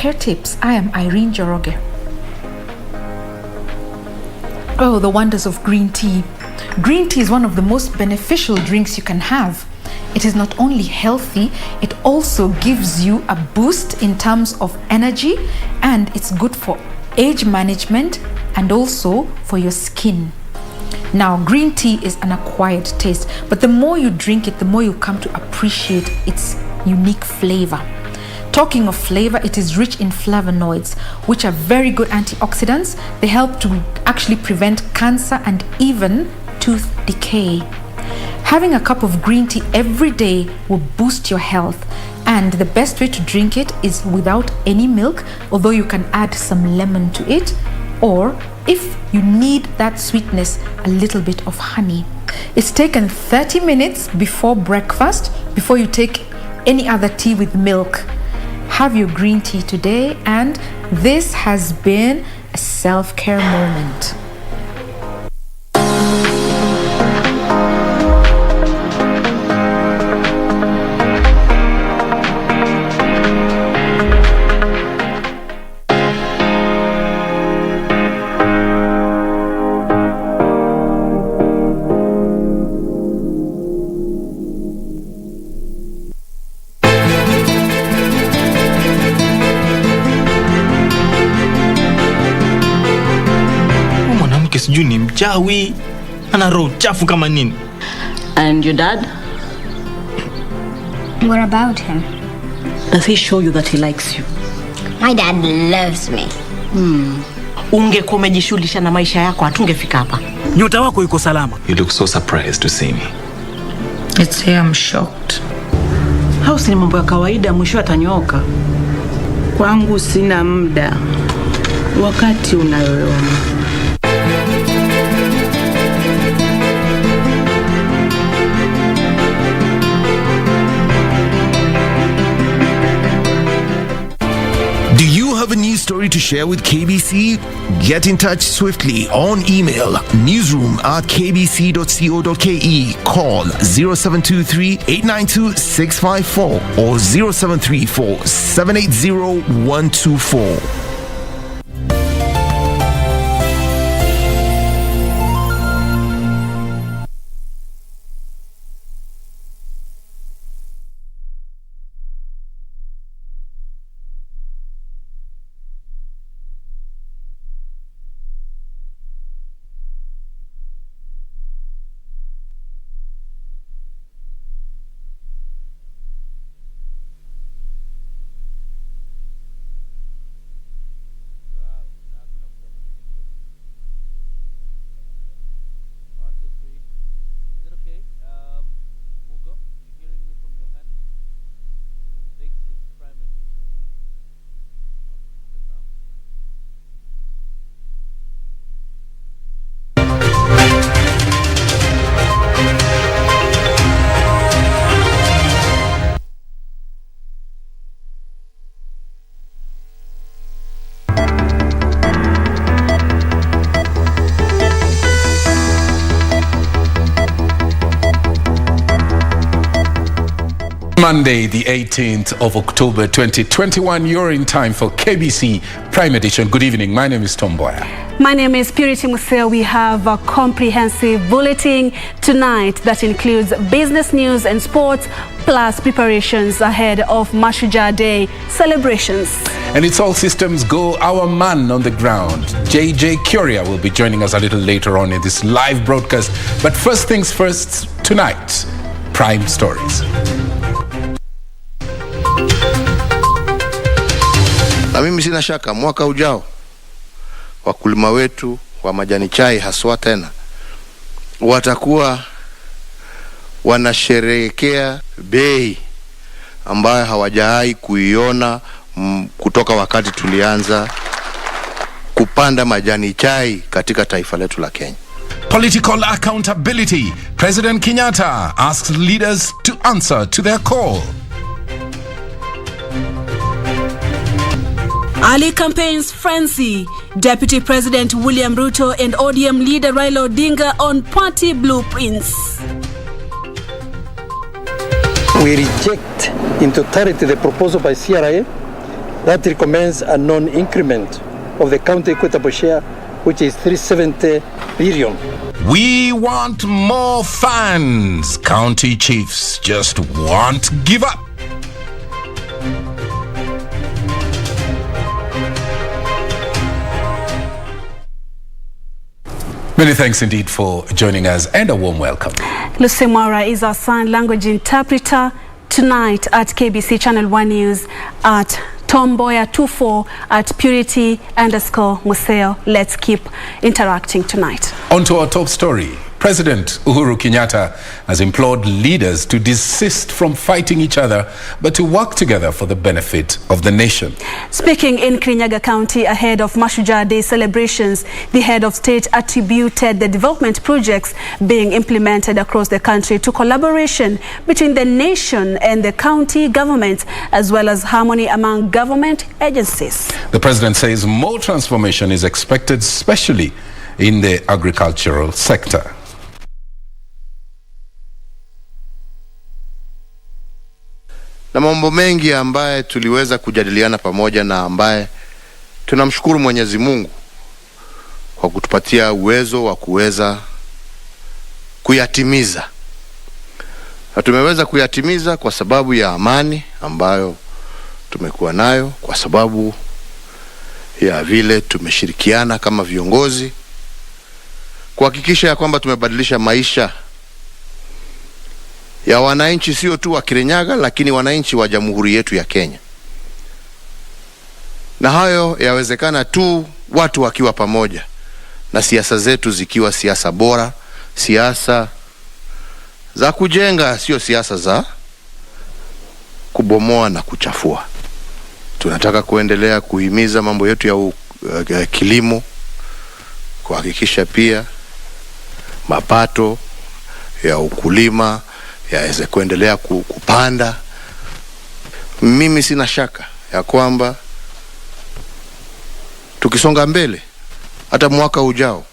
self-care tips. I am Irene Joroge. Oh, the wonders of green tea. Green tea is one of the most beneficial drinks you can have. It is not only healthy, it also gives you a boost in terms of energy, and it's good for age management and also for your skin. Now, green tea is an acquired taste, but the more you drink it, the more you come to appreciate its unique flavor. Talking of flavor, it is rich in flavonoids, which are very good antioxidants. They help to actually prevent cancer and even tooth decay. Having a cup of green tea every day will boost your health, and the best way to drink it is without any milk, although you can add some lemon to it, or if you need that sweetness, a little bit of honey. It's taken 30 minutes before breakfast, before you take any other tea with milk. Have your green tea today, and this has been a self-care moment. Sijui ni mchawi, ana roho chafu kama nini. And your dad? What about him? Does he show you that he likes you? My dad loves me. Ungekuwa umejishughulisha na maisha yako hatungefika hapa. Nyota wako yuko salama. You look so surprised to see me. It's here, I'm shocked. Hausi ni mambo ya kawaida, mwisho atanyooka. Kwangu sina muda. Wakati unayoona. Do you have a news story to share with KBC? Get in touch swiftly on email newsroom@kbc.co.ke, call 0723-892-654 or 0734-780-124. Monday, the 18th of October, 2021. You're in time for KBC Prime Edition. Good evening. My name is Mboya. My name is Purity Museo. We have a comprehensive bulletin tonight that includes business news and sports, plus preparations ahead of Masujaa Day celebrations. And it's all systems go. Our man on the ground, JJ Kuria, will be joining us a little later on in this live broadcast. But first things first, tonight, Prime Stories. Na mimi sina shaka mwaka ujao wakulima wetu wa majani chai haswa tena watakuwa wanasherehekea bei ambayo hawajawahi kuiona kutoka wakati tulianza kupanda majani chai katika taifa letu la Kenya. Political accountability. President Kenyatta asks leaders to answer to their call. Ali campaigns frenzy. Deputy President William Ruto and ODM leader Raila Odinga on party blueprints. We reject in totality the proposal by CRA that recommends a non-increment of the county equitable share, which is 370 billion. We want more funds. County chiefs just won't give up. Many thanks indeed for joining us, and a warm welcome. Lucy Mwara is our sign language interpreter tonight at KBC Channel 1 News at Mboya 24 at Purity_Museo. Let's keep interacting tonight. On to our top story. President Uhuru Kenyatta has implored leaders to desist from fighting each other, but to work together for the benefit of the nation. Speaking in Kirinyaga County ahead of Masujaa Day celebrations, the head of state attributed the development projects being implemented across the country to collaboration between the nation and the county government, as well as harmony among government agencies. The president says more transformation is expected, especially in the agricultural sector. Na mambo mengi ambaye tuliweza kujadiliana pamoja, na ambaye tunamshukuru Mwenyezi Mungu kwa kutupatia uwezo wa kuweza kuyatimiza. Na tumeweza kuyatimiza kwa sababu ya amani ambayo tumekuwa nayo, kwa sababu ya vile tumeshirikiana kama viongozi kuhakikisha ya kwamba tumebadilisha maisha ya wananchi, sio tu wa Kirinyaga, lakini wananchi wa Jamhuri yetu ya Kenya. Na hayo yawezekana tu watu wakiwa pamoja, na siasa zetu zikiwa siasa bora, siasa za kujenga, sio siasa za kubomoa na kuchafua. Tunataka kuendelea kuhimiza mambo yetu ya kilimo, kuhakikisha pia mapato ya ukulima yaweze kuendelea kupanda. Mimi sina shaka ya kwamba tukisonga mbele hata mwaka ujao,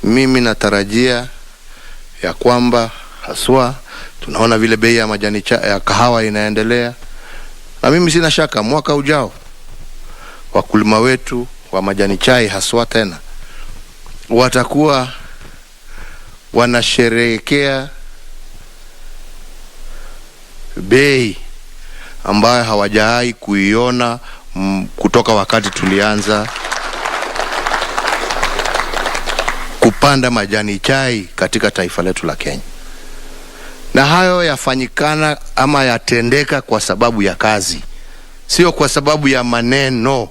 mimi natarajia ya kwamba haswa tunaona vile bei ya majani ya kahawa inaendelea, na mimi sina shaka mwaka ujao wakulima wetu wa majani chai haswa tena watakuwa wanasherehekea bei ambayo hawajawahi kuiona kutoka wakati tulianza kupanda majani chai katika taifa letu la Kenya. Na hayo yafanyikana ama yatendeka kwa sababu ya kazi, sio kwa sababu ya maneno.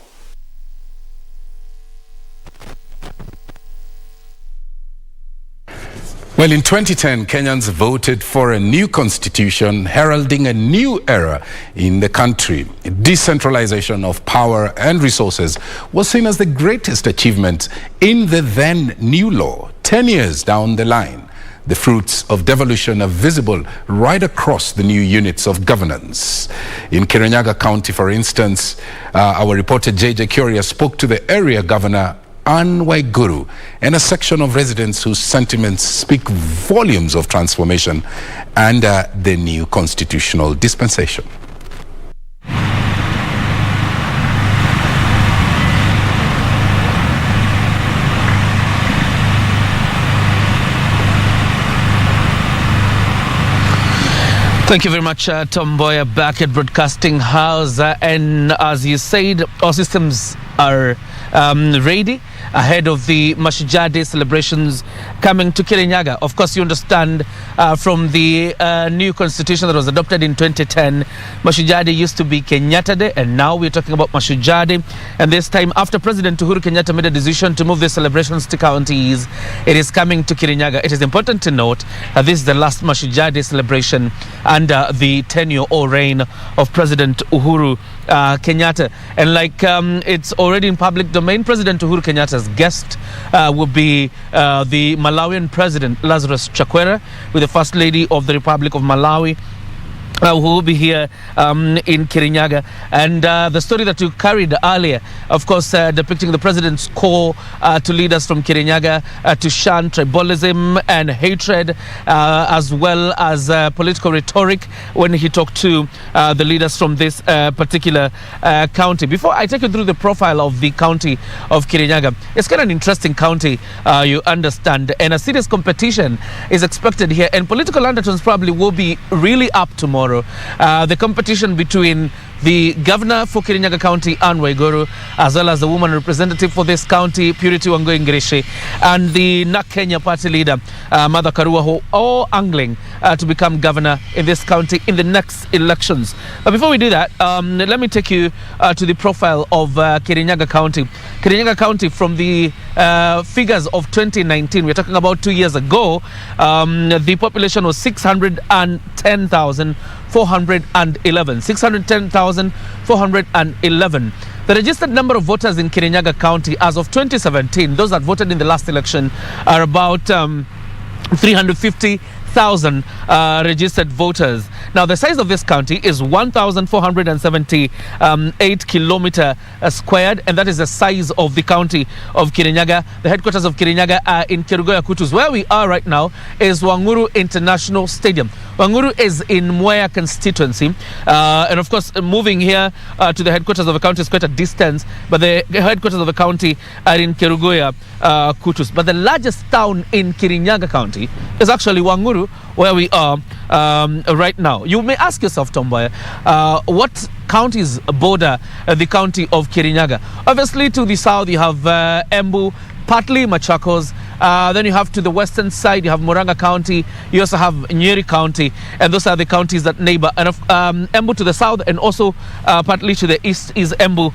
Well, in 2010, Kenyans voted for a new constitution heralding a new era in the country. Decentralization of power and resources was seen as the greatest achievement in the then new law. 10 years down the line, the fruits of devolution are visible right across the new units of governance. In Kirinyaga County, for instance, our reporter JJ Kuria spoke to the area governor Guru and a section of residents whose sentiments speak volumes of transformation and the new constitutional dispensation. Thank you very much, Tom Mboya, back at Broadcasting House. And as you said, our systems are ready ahead of the Masujaa Day celebrations coming to Kirinyaga. Of course, you understand from the new constitution that was adopted in 2010, Masujaa Day used to be Kenyatta Day, and now we're talking about Masujaa Day. And this time, after President Uhuru Kenyatta made a decision to move the celebrations to counties, it is coming to Kirinyaga. It is important to note that this is the last Masujaa Day celebration under the tenure or reign of President Uhuru Kenyatta. And like it's already in public domain, President Uhuru Kenyatta's guest will be the Malawian President Lazarus Chakwera, with the First Lady of the Republic of Malawi, who will be here in Kirinyaga. And the story that you carried earlier, of course, depicting the president's call to leaders from Kirinyaga to shun tribalism and hatred, as well as political rhetoric when he talked to the leaders from this particular county. Before I take you through the profile of the county of Kirinyaga, it's kind of an interesting county, you understand, and a serious competition is expected here, and political undertones probably will be really up tomorrow. The competition between the governor for Kirinyaga County, Anne Waiguru, as well as the woman representative for this county, Purity Wangui Ngirishi, and the NAK Kenya party leader, Martha Karua, who all angling to become governor in this county in the next elections. But before we do that, let me take you to the profile of Kirinyaga County. Kirinyaga County, from the figures of 2019, we're talking about 2 years ago, the population was 610,411. 610,411. The registered number of voters in Kirinyaga County as of 2017, those that voted in the last election, are about 350,000 registered voters. Now, the size of this county is 1,478 kilometer squared, and that is the size of the county of Kirinyaga. The headquarters of Kirinyaga are in Kirugoya Kutus. Where we are right now is Wanguru International Stadium. Wanguru is in Mboya constituency, and of course, moving here to the headquarters of the county is quite a distance, but the headquarters of the county are in Kirugoya Kutus. But the largest town in Kirinyaga County is actually Wanguru, where we are right now. You may ask yourself, Mboya, what counties border the county of Kirinyaga? Obviously, to the south, you have Embu, partly Machakos. Then you have to the western side, you have Murang'a County. You also have Nyeri County, and those are the counties that neighbor. And Embu to the south, and also partly to the east is Embu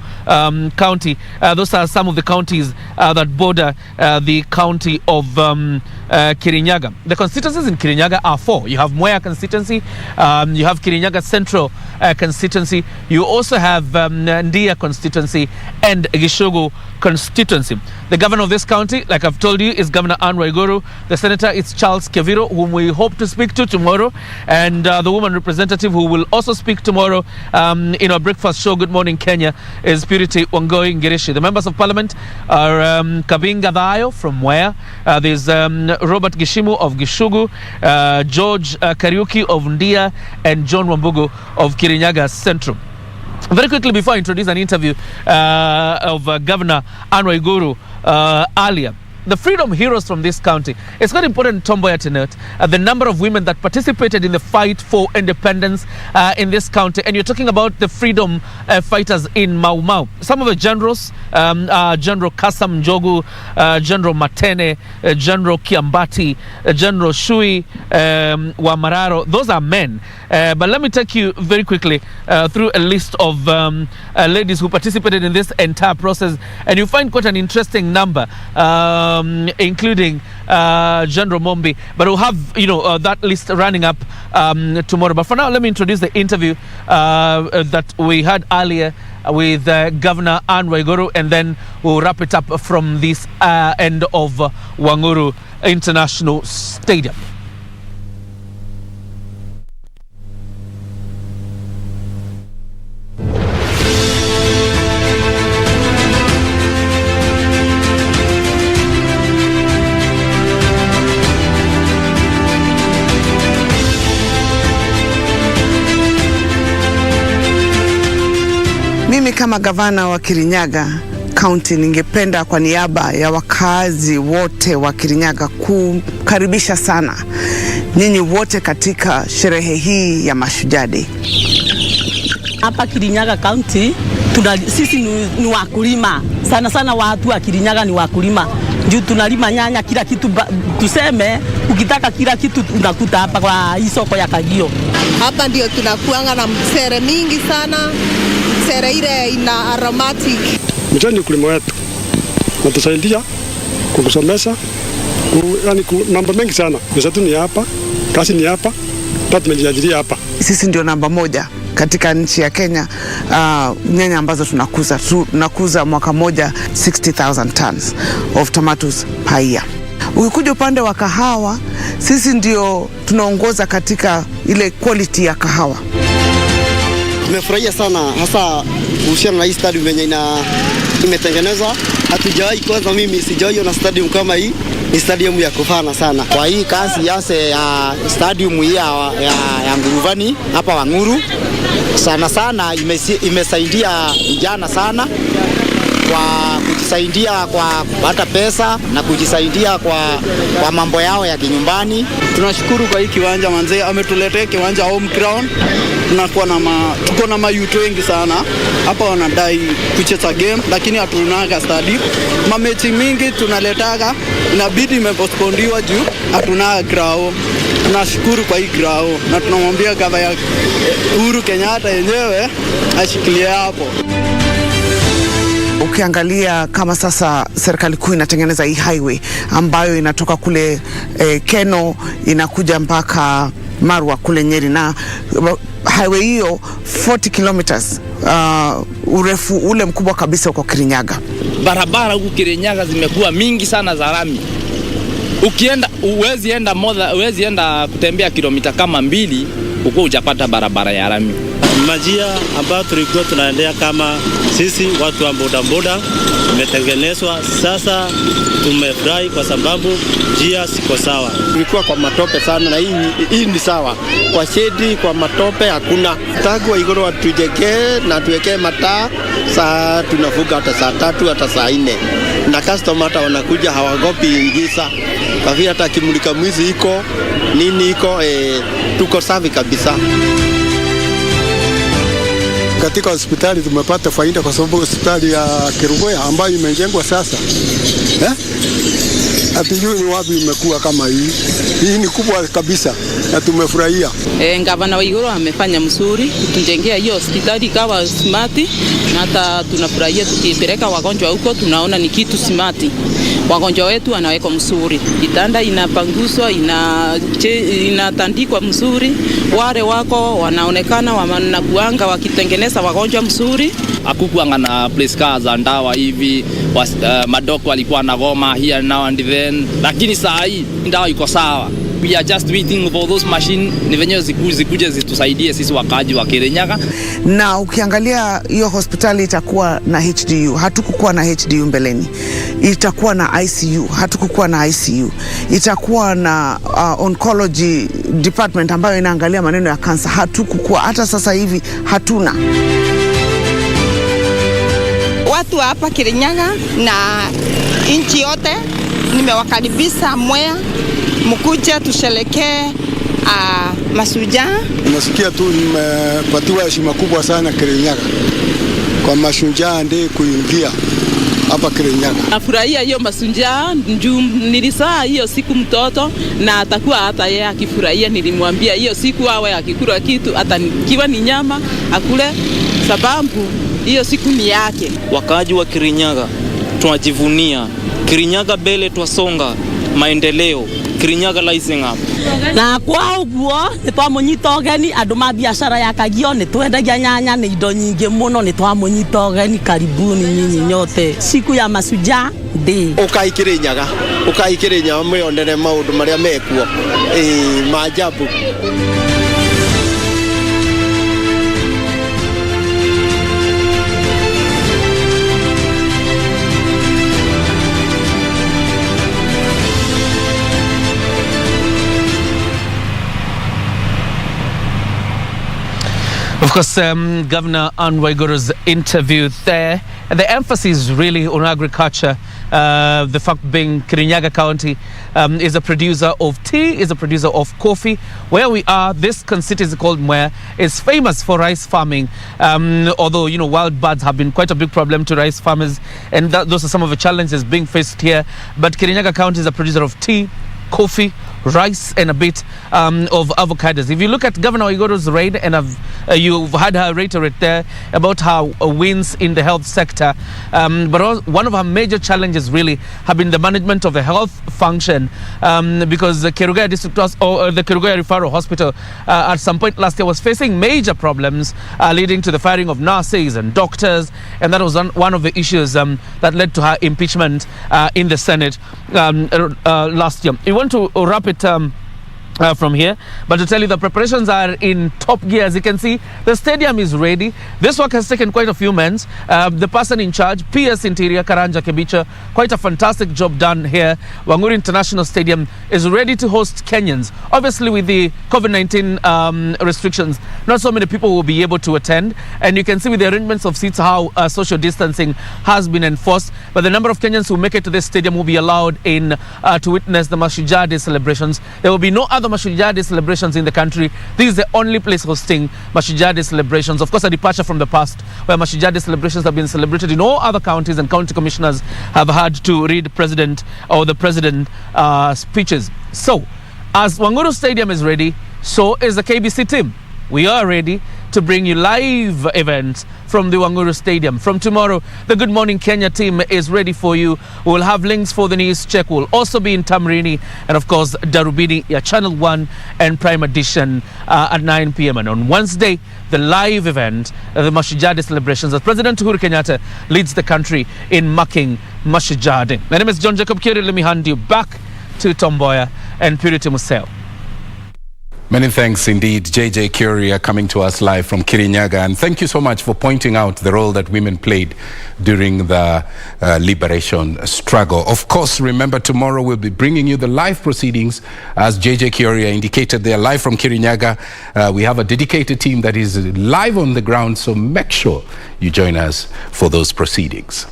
County. Those are some of the counties that border the county of Kirinyaga. The constituencies in Kirinyaga are 4. You have Mboya constituency, you have Kirinyaga Central constituency, you also have Ndia constituency, and Gishugu constituency. The governor of this county, like I've told you, is Governor Anne Waiguru. The senator is Charles Keviro, whom we hope to speak to tomorrow, and the woman representative who will also speak tomorrow in our breakfast show, Good Morning Kenya, is Purity Wangui Ngirishi. The members of parliament are Kabinga Dayo from Mboya, there's Robert Gishimu of Gishugu, George Kariuki of Ndia, and John Wambugu of Kirinyaga Central. Very quickly, before I introduce an interview of Governor Anne Waiguru earlier, the freedom heroes from this county. It's quite important, Mboya, to note the number of women that participated in the fight for independence in this county. And you're talking about the freedom fighters in Mau Mau. Some of the generals, General Kasam Njogu, General Matene, General Kiambati, General Shui Wamararo, those are men. But let me take you very quickly through a list of ladies who participated in this entire process. And you find quite an interesting number. Including General Mombi, but we'll have that list running up tomorrow. But for now, let me introduce the interview that we had earlier with Governor Anne Waiguru, and then we'll wrap it up from this end of Wanguru International Stadium. Mimi kama gavana wa Kirinyaga County ningependa kwa niaba ya wakazi wote wa Kirinyaga kukaribisha sana nyinyi wote katika sherehe hii ya Masujaa Day. Hapa Kirinyaga County sisi ni wakulima. Sana sana watu wa Kirinyaga ni wakulima. Juu tunalima nyanya, kila kitu, tuseme ukitaka kila kitu unakuta hapa kwa hii soko ya Kagio. Hapa ndio tunakuanga na msere mingi sana. Msere ile ina aromatic. Mjani kulima wetu. Natusaidia kukusomesha. Yani mambo mengi sana. Pesa tu ni hapa, kazi ni hapa, tumejiajiri hapa. Sisi ndio namba 1 katika nchi ya Kenya. Nyanya ambazo tunakuza mwaka moja 60,000 tons of tomatoes per year. Ukikuja upande wa kahawa, sisi ndio tunaongoza katika ile quality ya kahawa. Tumefurahia sana hasa kuhusiana na hii stadium yenye imetengenezwa. Hatujawahi, kwanza mimi sijawahi na stadium kama hii. Ni stadium ya kufana sana. Kwa hii kazi yase ya stadium hii ya Nguruvani hapa Wanguru sana sana imesaidia vijana sana kwa kujisaidia kwa kupata pesa na kujisaidia kwa mambo yao ya kinyumbani. Tunashukuru kwa hii kiwanja manze, ametuletea kiwanja home ground. Tuko na mayuto wengi sana hapa wanadai kucheza game, lakini hatunaga stadium. Mamechi mingi tunaletaga inabidi imepostpondiwa juu hatunaga ground. Tunashukuru kwa hii ground na tunamwambia gavana Uhuru Kenyatta yenyewe ashikilie hapo. Ukiangalia kama sasa serikali kuu inatengeneza hii highway ambayo inatoka kule Keno inakuja mpaka Marwa kule Nyeri, na highway hiyo 40 kilometers urefu ule mkubwa kabisa uko Kirinyaga. Barabara huku Kirinyaga zimekuwa mingi sana za lami. Ukienda uwezi enda kutembea kilomita kama 2 uko hujapata barabara ya lami. Majia ambayo tulikuwa tunaendea kama sisi watu wa bodaboda imetengenezwa sasa. Tumefurahi kwa sababu njia siko sawa. Tulikuwa kwa matope sana na hii ni sawa. Kwa shedi kwa matope hakuna. Tangu igoro watujenge na tuwekee mataa, saa tunavuka hata saa 3 hata saa 4. Na customer hata wanakuja hawagopi giza. Kwa vile hata kimulika mwizi iko nini iko tuko safi kabisa. Katika hospitali tumepata faida kwa sababu hospitali ya Kirugoya ambayo imejengwa sasa, hatujui ni wapi imekuwa kama hii. Hii ni kubwa kabisa na tumefurahia. Gavana wa Igoro amefanya mzuri kutujengea hiyo hospitali ikawa smart, na hata tunafurahia tukipeleka wagonjwa huko tunaona ni kitu smart. Wagonjwa wetu wanawekwa mzuri, kitanda inapanguzwa, inatandikwa mzuri, wale wako wanaonekana wanakuanga wakitengeneza wagonjwa mzuri. Hakukuanga na place car za ndawa hivi, madoko walikuwa na goma here now and then, lakini saa hii ndawa iko sawa. We are just waiting for those machine ni venye zikuje zitusaidie sisi wakaji wa Kirinyaga. Na ukiangalia hiyo hospitali itakuwa na HDU, hatukukuwa na HDU mbeleni. Itakuwa na ICU, hatukukuwa na ICU. Itakuwa na oncology department ambayo inaangalia maneno ya kansa, hatukukuwa. Hata sasa hivi hatuna. Watu hapa Kirinyaga na nchi yote nimewakaribisha Mboya, mkuja tusherekee Masujaa. Nasikia tu nimepatiwa heshima kubwa sana Kirinyaga kwa Masujaa ndiye kuingia hapa Kirinyaga. Nafurahia hiyo Masujaa, nilisaa hiyo siku mtoto na atakuwa hata yeye akifurahia. Nilimwambia hiyo siku awe akikula kitu hata kiwa ni nyama akule, sababu hiyo siku ni yake. Wakaji wa Kirinyaga tunajivunia Kirinyaga, mbele twasonga, maendeleo Kirinyaga rising up. Na kwa uguo nitwamunyita ugeni, andu ma biashara ya Kagio nitwendagia nyanya ni indo nyingi muno, nitwamunyita ugeni. Karibuni nyinyi nyote siku ya Masujaa Day. Ukai Kirinyaga mwionere maundu maria mekuo maajabu. Of course, Governor Anne Waigoro's interview there, and the emphasis really on agriculture. The fact being Kirinyaga County is a producer of tea, is a producer of coffee. Where we are, this constituency called Mboya is famous for rice farming. Although, you know, wild birds have been quite a big problem to rice farmers, and those are some of the challenges being faced here. But Kirinyaga County is a producer of tea, coffee, rice and a bit of avocados. If you look at Governor Waigoro's raid, and you've had her reiterate there about her wins in the health sector, but one of her major challenges really have been the management of the health function, because the Kirinyaga District or the Kirinyaga Referral Hospital at some point last year was facing major problems leading to the firing of nurses and doctors, and that was one of the issues that led to her impeachment in the Senate last year. We want to wrap it from here, but to tell you the preparations are in top gear. As you can see, the stadium is ready. This work has taken quite a few months. The person in charge, PS Interior Karanja Kebicha, quite a fantastic job done here. Wanguru International Stadium is ready to host Kenyans. Obviously with the COVID-19 restrictions, not so many people will be able to attend, and you can see with the arrangements of seats how social distancing has been enforced, but the number of Kenyans who make it to this stadium will be allowed in to witness the Masujaa Day celebrations. There will be no other Masujaa Day celebrations in the country. This is the only place hosting Masujaa Day celebrations. Of course, a departure from the past, where Masujaa Day celebrations have been celebrated in all other counties, and county commissioners have had to read the president speeches. So, as Wanguru Stadium is ready, so is the KBC team. We are ready to bring you live events from the Wanguru Stadium. From tomorrow, the Good Morning Kenya team is ready for you. We'll have links for the news check. We'll also be in Tamrini and, of course, Darubini, Channel 1 and Prime Edition at 9 p.m. And on Wednesday, the live event, the Masujaa Day celebrations, as President Uhuru Kenyatta leads the country in marking Masujaa Day. My name is John Jacob Kiri. Let me hand you back to Mboya and Purity Museo. Many thanks indeed, JJ Kuria, coming to us live from Kirinyaga. And thank you so much for pointing out the role that women played during the liberation struggle. Of course, remember, tomorrow we'll be bringing you the live proceedings. As JJ Kuria indicated, they are live from Kirinyaga. We have a dedicated team that is live on the ground, so make sure you join us for those proceedings.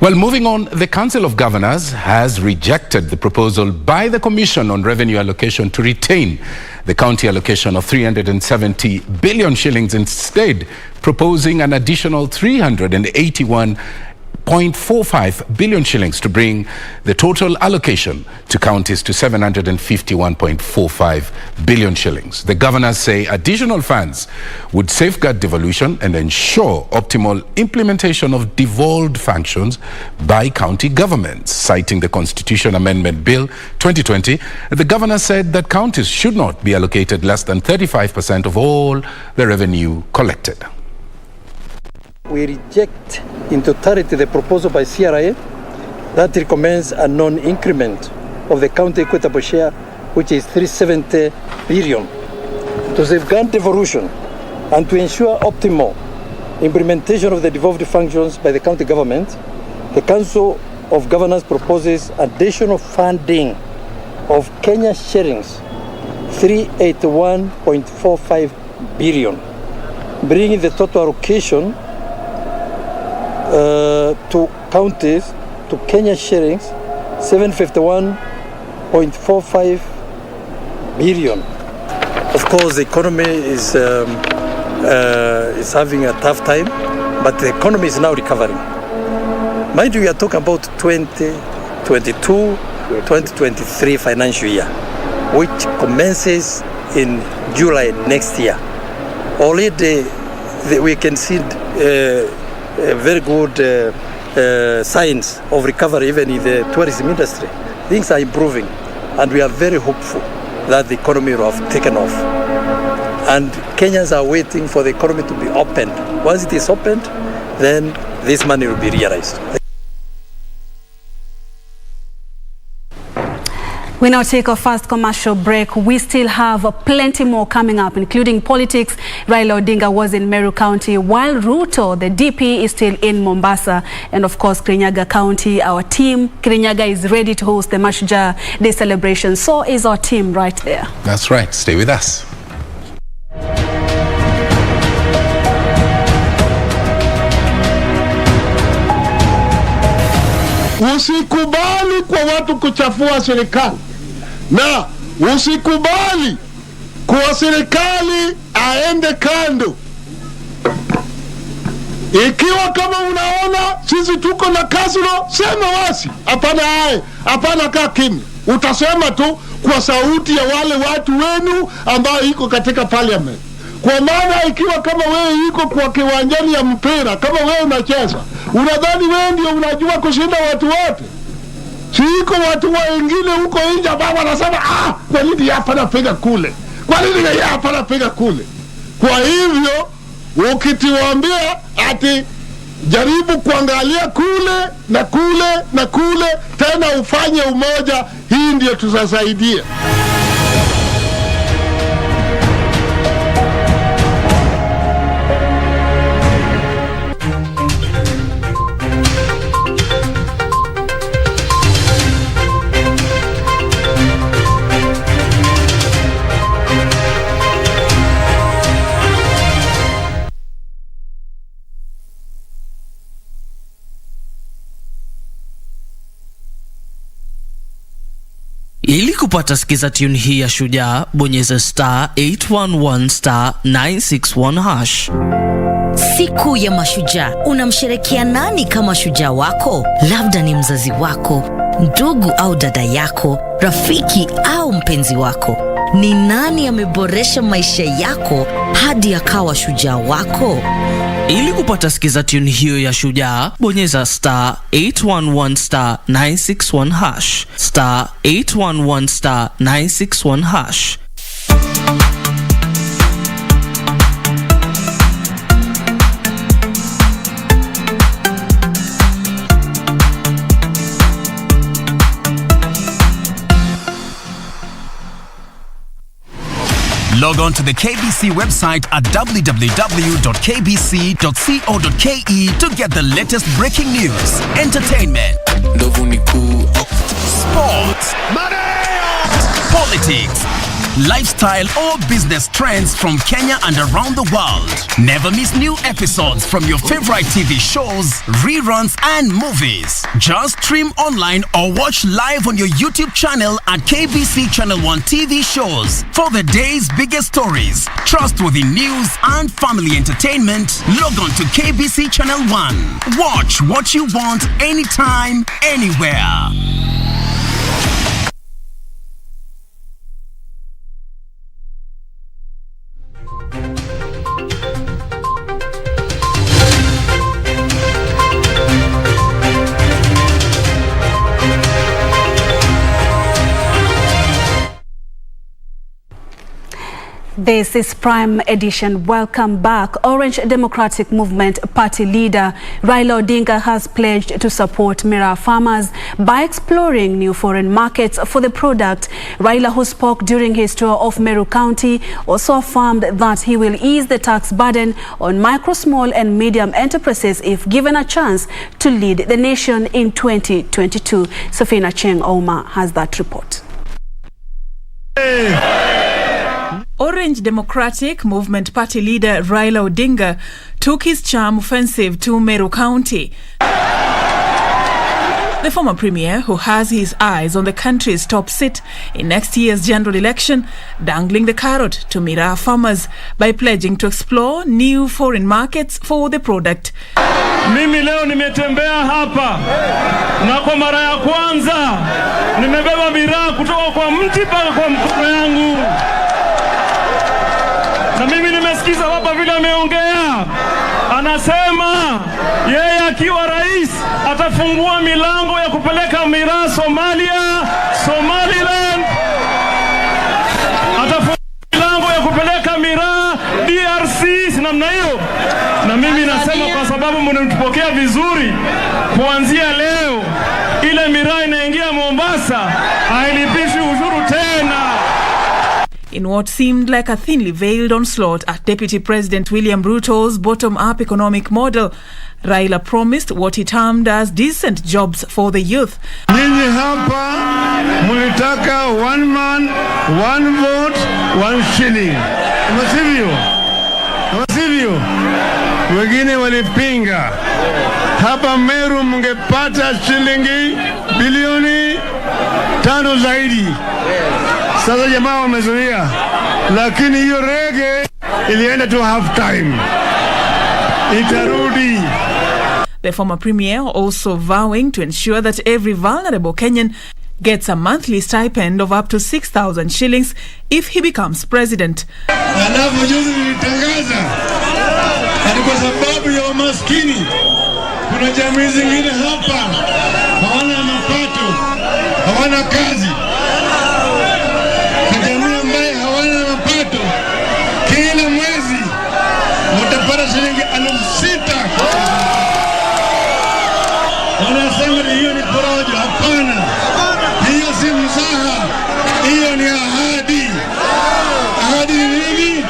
Well, moving on, the Council of Governors has rejected the proposal by the Commission on Revenue Allocation to retain the county allocation of 370 billion shillings, instead proposing an additional 381.45 billion shillings to bring the total allocation to counties to 751.45 billion shillings. The governors say additional funds would safeguard devolution and ensure optimal implementation of devolved functions by county governments. Citing the Constitution Amendment Bill 2020, the governor said that counties should not be allocated less than 35% of all the revenue collected. We reject in totality the proposal by CRA that recommends a non-increment of the county equitable share, which is 370 billion. To safeguard devolution and to ensure optimal implementation of the devolved functions by the county government, the Council of Governors proposes additional funding of Kenya shillings 381.45 billion, bringing the total allocation to counties to Kenya shillings 751.45 billion. Of course, the economy is having a tough time, but the economy is now recovering. Mind you, we are talking about 2022-2023 financial year, which commences in July next year. Already we can see very good signs of recovery even in the tourism industry. Things are improving, and we are very hopeful that the economy will have taken off. And Kenyans are waiting for the economy to be opened. Once it is opened, then this money will be realized. We now take our first commercial break. We still have plenty more coming up, including politics. Raila Odinga was in Meru County, while Ruto, the DP, is still in Mombasa. And of course, Kirinyaga County, our team, Kirinyaga, is ready to host the Masujaa Day celebration. So is our team right there. That's right. Stay with us. Usikubali kwa watu kuchafua serikali, na usikubali kwa serikali aende kando. Ikiwa kama unaona sisi tuko na kasoro, sema wasi. Hapana kaa kimya. Utasema tu kwa sauti ya wale watu wenu ambao iko katika parliament. Kwa maana ikiwa kama wewe yuko kwa kiwanjani ya mpira, kama wewe unacheza, unadhani wewe ndio unajua kushinda watu wote? Si iko watu wengine huko nje ambao wanasema kwa nini hapa napiga kule? Kwa nini yeye hapa napiga kule? Kwa hivyo ukitiwaambia ati jaribu kuangalia kule na kule na kule, tena ufanye umoja, hii ndio tutasaidia. Ili kupata sikiza tune hii ya Shujaa, bonyeza *811 *961 hash. Siku ya Mashujaa, unamsherekea nani kama shujaa wako? Labda ni mzazi wako, ndugu au dada yako, rafiki au mpenzi wako. Ni nani ameboresha maisha yako hadi akawa shujaa wako? Ili kupata sikiza tune hiyo ya Shujaa, bonyeza *811 *961 hash. *811 *961 hash. Log on to the KBC website at www.kbc.co.ke to get the latest breaking news, entertainment, sports, politics, lifestyle or business trends from Kenya and around the world. Never miss new episodes from your favorite TV shows, reruns and movies. Just stream online or watch live on your YouTube channel at KBC Channel 1 TV shows. For the day's biggest stories, trustworthy news and family entertainment, log on to KBC Channel 1. Watch what you want anytime, anywhere. This is Prime Edition. Welcome back. Orange Democratic Movement Party leader Raila Odinga has pledged to support Miraa farmers by exploring new foreign markets for the product. Raila, who spoke during his tour of Meru County, also affirmed that he will ease the tax burden on micro, small and medium enterprises if given a chance to lead the nation in 2022. Safina Cheng Oma has that report. Orange Democratic Movement Party leader Raila Odinga took his charm offensive to Meru County. The former premier, who has his eyes on the country's top seat in next year's general election, dangling the carrot to Miraa farmers by pledging to explore new foreign markets for the product. Mimi leo nimetembea hapa na kwa mara ya kwanza nimebeba miraa kutoka kwa mti mpaka kwa mkono yangu. Na mimi nimesikiza hapa vile ameongea. Anasema yeye akiwa rais atafungua milango ya kupeleka miraa Somalia, Somaliland. Atafungua milango ya kupeleka miraa DRC, namna hiyo. Na mimi nasema kwa sababu mnatupokea vizuri, kuanzia leo ile miraa inaingia Mombasa hailipishi ushuru tena. In what seemed like a thinly veiled onslaught at Deputy President William Ruto's bottom-up economic model, Raila promised what he termed as decent jobs for the youth. Nyinyi hapa mulitaka one man, one vote, one shilling. Masivyo. Wengine walipinga. Hapa Meru mngepata shilingi bilioni 5 zaidi. Sasa jamaa wamezuia, lakini hiyo rege ilienda to half time. Itarudi. The former premier also vowing to ensure that every vulnerable Kenyan gets a monthly stipend of up to 6,000 shillings if he becomes president. Alafu juzi nilitangaza ati kwa sababu ya umaskini kuna jamii zingine hapa hawana mapato, hawana kazi. Kwa jamii ambaye hawana mapato, kila mwezi watapata shilingi 6,000. Wanasema hiyo ni porojo. Hapana, hiyo si mzaha, hiyo ni ahadi. Ahadi ni nini?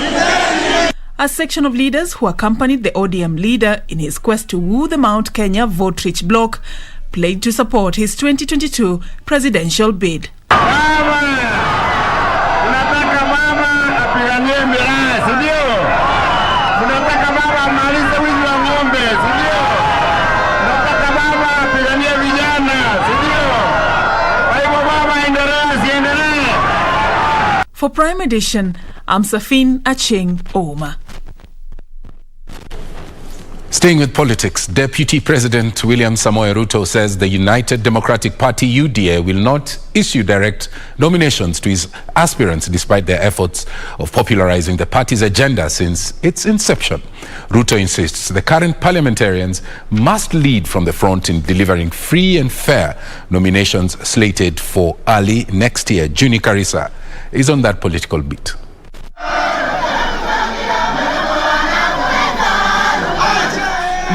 A section of leaders who accompanied the ODM leader in his quest to woo the Mount Kenya vote-rich bloc pledged to support his 2022 presidential bid. Unataka mama apiganie miraa, si ndio? Unataka mama amalize wizi wa ng'ombe, si ndio? Unataka mama apiganie vijana, si ndio? Kwa hivyo mama endelea, siendelee. For Prime Edition, I'm Safin Acheng Oma. Staying with politics, Deputy President William Samoei Ruto says the United Democratic Party UDA will not issue direct nominations to his aspirants despite their efforts of popularizing the party's agenda since its inception. Ruto insists the current parliamentarians must lead from the front in delivering free and fair nominations slated for early next year. Juni Karisa is on that political beat.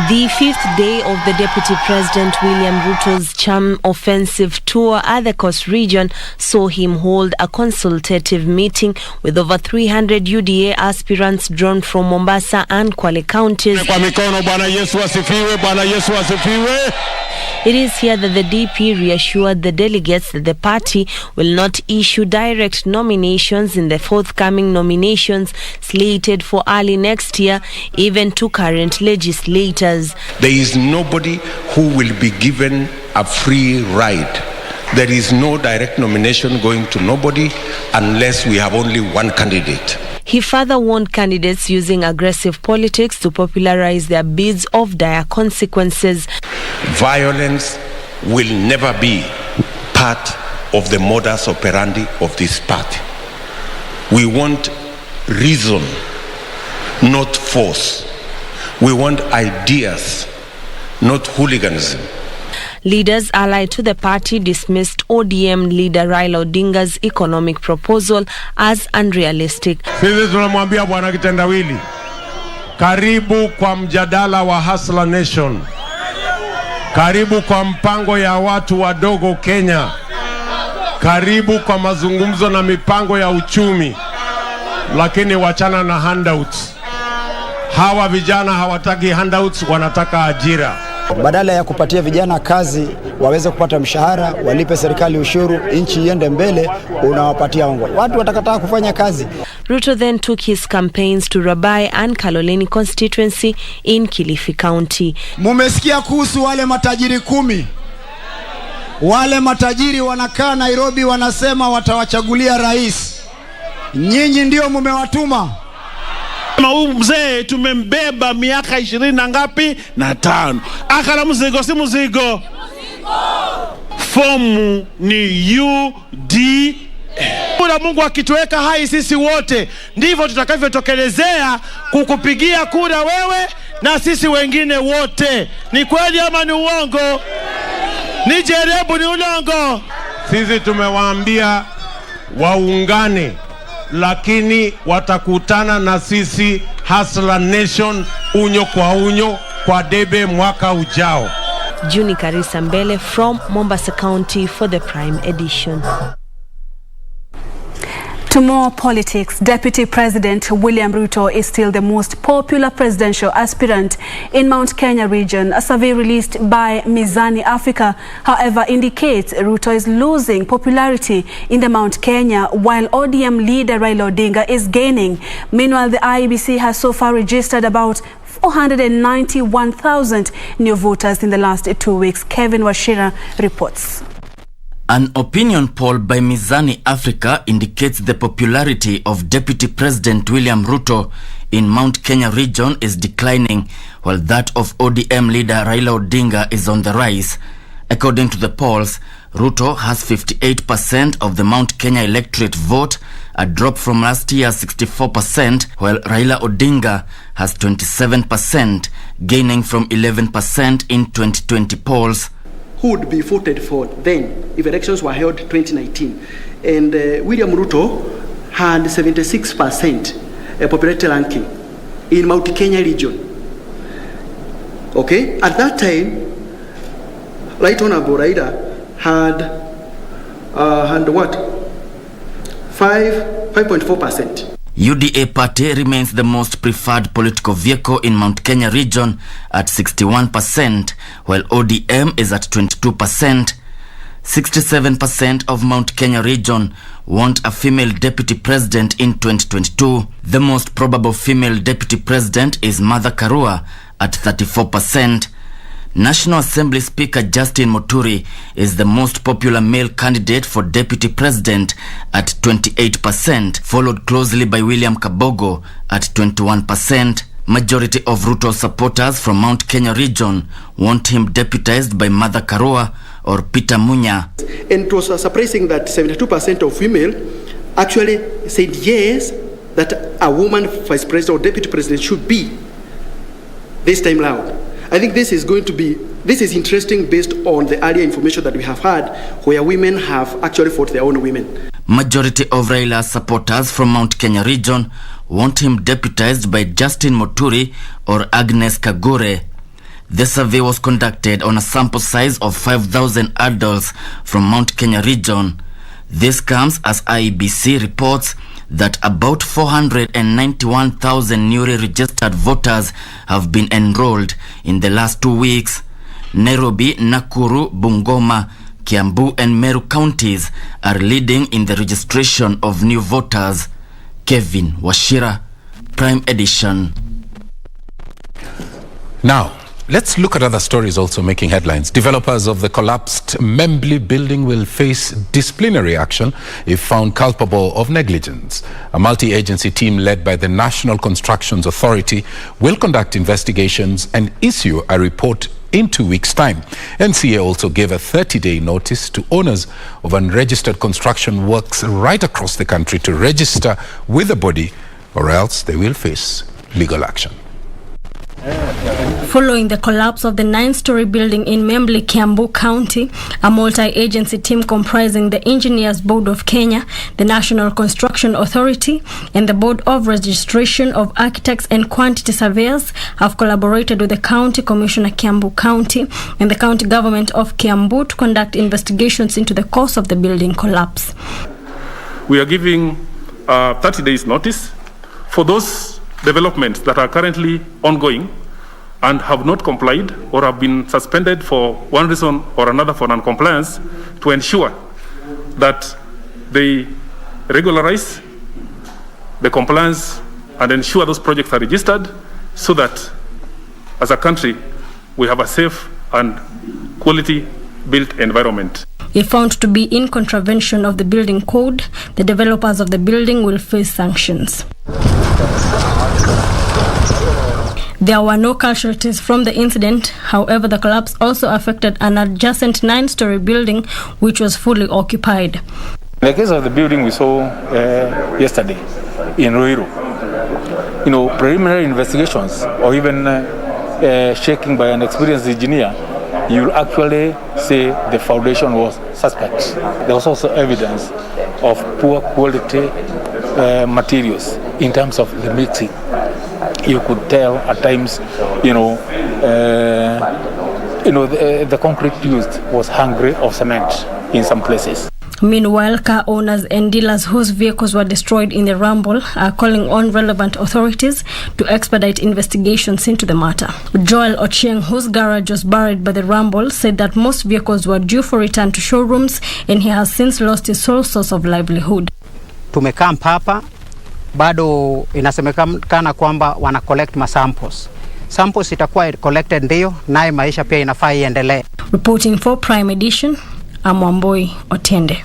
The fifth day of the Deputy President William Ruto's charm offensive tour at the Coast region saw him hold a consultative meeting with over 300 UDA aspirants drawn from Mombasa and Kwale counties. It is here that the DP reassured the delegates that the party will not issue direct nominations in the forthcoming nominations slated for early next year, even to current legislators. There is nobody who will be given a free ride. There is no direct nomination going to nobody unless we have only one candidate. He further warned candidates using aggressive politics to popularize their bids of dire consequences. Violence will never be part of the modus operandi of this party. We want reason, not force. We want ideas, not hooliganism. Leaders allied to the party dismissed ODM leader Raila Odinga's economic proposal as unrealistic. Sisi tunamwambia bwana kitendawili, karibu kwa mjadala wa Hustler Nation. Karibu kwa mpango ya watu wadogo Kenya. Karibu kwa mazungumzo na mipango ya uchumi. Lakini wachana na handouts. Hawa vijana hawataki handouts, wanataka ajira. Badala ya kupatia vijana kazi waweze kupata mshahara, walipe serikali ushuru, nchi iende mbele, unawapatia hongo. Watu watakataa kufanya kazi. Ruto then took his campaigns to Rabai and Kaloleni constituency in Kilifi County. Mumesikia kuhusu wale matajiri 10. Wale matajiri wanakaa Nairobi wanasema watawachagulia rais. Nyinyi ndio mumewatuma. Huyu mzee tumembeba miaka 20 na ngapi na 5. Akala mzigo si mzigo. Fomu ni UD. Kula Mungu akituweka hai sisi wote ndivyo tutakavyotokelezea kukupigia kura wewe na sisi wengine wote. Ni kweli ama ni uongo? Ni jerebu ni ulongo? Sisi tumewaambia waungane, lakini watakutana na sisi Hustler Nation unyo kwa unyo kwa debe mwaka ujao. Juni Karisa Mbele from Mombasa County for the Prime Edition. To more politics, Deputy President William Ruto is still the most popular presidential aspirant in Mount Kenya region. A survey released by Mizani Africa, however, indicates Ruto is losing popularity in the Mount Kenya, while ODM leader Raila Odinga is gaining. Meanwhile, the IEBC has so far registered about 491,000 new voters in the last 2 weeks. Kevin Washira reports. An opinion poll by Mizani Africa indicates the popularity of Deputy President William Ruto in Mount Kenya region is declining, while that of ODM leader Raila Odinga is on the rise. According to the polls, Ruto has 58% of the Mount Kenya electorate vote, a drop from last year's 64%, while Raila Odinga has 27%, gaining from 11% in 2020 polls. Who would be voted for then if elections were held 2019? And William Ruto had 76% popularity ranking in Mount Kenya region. Okay, at that time, Right Honorable Raila had 5.4%. UDA party remains the most preferred political vehicle in Mount Kenya region at 61%, while ODM is at 22%. 67% of Mount Kenya region want a female deputy president in 2022. The most probable female deputy president is Martha Karua at 34%. National Assembly Speaker Justin Muturi is the most popular male candidate for deputy president at 28%, followed closely by William Kabogo at 21%. Majority of Ruto supporters from Mount Kenya region want him deputized by Martha Karua or Peter Munya. And it was surprising that 72% of women actually said yes, that a woman vice president or deputy president should be this time round. I think this is interesting based on the earlier information that we have had where women have actually fought their own women. Majority of Raila's supporters from Mount Kenya region want him deputized by Justin Muturi or Agnes Kagure. The survey was conducted on a sample size of 5,000 adults from Mount Kenya region. This comes as IEBC reports that about 491,000 newly registered voters have been enrolled in the last 2 weeks. Nairobi, Nakuru, Bungoma, Kiambu and Meru counties are leading in the registration of new voters. Kevin Washira, Prime Edition. Now, let's look at other stories also making headlines. Developers of the collapsed Membli building will face disciplinary action if found culpable of negligence. A multi-agency team led by the National Constructions Authority will conduct investigations and issue a report in 2 weeks' time. NCA also gave a 30-day notice to owners of unregistered construction works right across the country to register with the body, or else they will face legal action. Following the collapse of the 9-story building in Membli, Kiambu County, a multi-agency team comprising the Engineers Board of Kenya, the National Construction Authority, and the Board of Registration of Architects and Quantity Surveyors have collaborated with the County Commissioner Kiambu County and the County Government of Kiambu to conduct investigations into the cause of the building collapse. We are giving 30 days notice for those developments that are currently ongoing and have not complied or have been suspended for one reason or another for non-compliance, to ensure that they regularize the compliance and ensure those projects are registered, so that as a country we have a safe and quality built environment. If found to be in contravention of the building code, the developers of the building will face sanctions. There were no casualties from the incident. However, the collapse also affected an adjacent 9-story building which was fully occupied. In the case of the building we saw yesterday in Ruiru, preliminary investigations or even checking by an experienced engineer, you will actually say the foundation was suspect. There was also evidence of poor quality materials in terms of the mixing. You could tell at times, the concrete used was hungry of cement in some places. Meanwhile, car owners and dealers whose vehicles were destroyed in the rumble are calling on relevant authorities to expedite investigations into the matter. Joel Ochieng, whose garage was buried by the rumble, said that most vehicles were due for return to showrooms and he has since lost his sole source of livelihood. Tumekaa hapa, bado inasemekana kwamba wana collect masamples. Samples itakuwa collected ndio, naye maisha pia inafaa iendelee. Reporting for Prime Edition, I'm Wamboi Otende.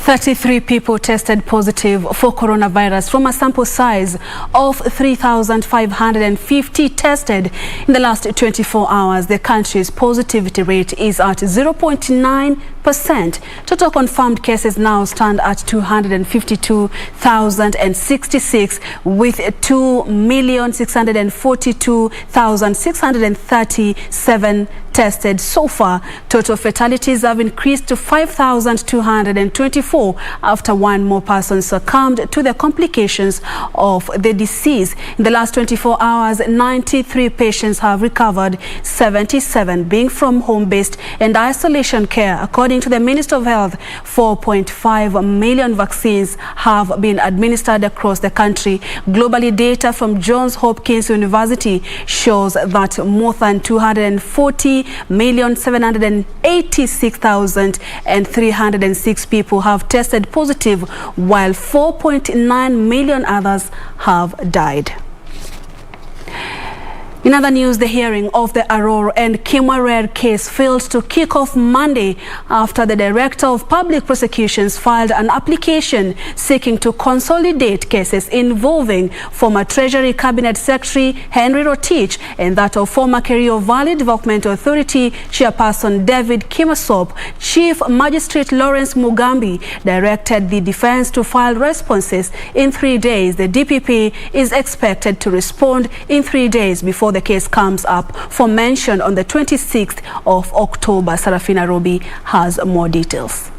33 people tested positive for coronavirus from a sample size of 3,550 tested in the last 24 hours. The country's positivity rate is at 0.9%. Total confirmed cases now stand at 252,066, with 2,642,637 tested so far. Total fatalities have increased to 5,224 after one more person succumbed to the complications of the disease. In the last 24 hours, 93 patients have recovered, 77 being from home-based and isolation care. According to the Minister of Health, 4.5 million vaccines have been administered across the country. Globally, data from Johns Hopkins University shows that more than 240,786,306 people have tested positive, while 4.9 million others have died. In other news, the hearing of the Aror and Kirinyaga case failed to kick off Monday after the Director of Public Prosecutions filed an application seeking to consolidate cases involving former Treasury Cabinet Secretary Henry Rotich and that of former Kerio Valley Development Authority Chairperson David Kimasop. Chief Magistrate Lawrence Mugambi directed the defense to file responses in 3 days. The DPP is expected to respond in 3 days before the case comes up for mention on the 26th of October. Sarafina Robi has more details.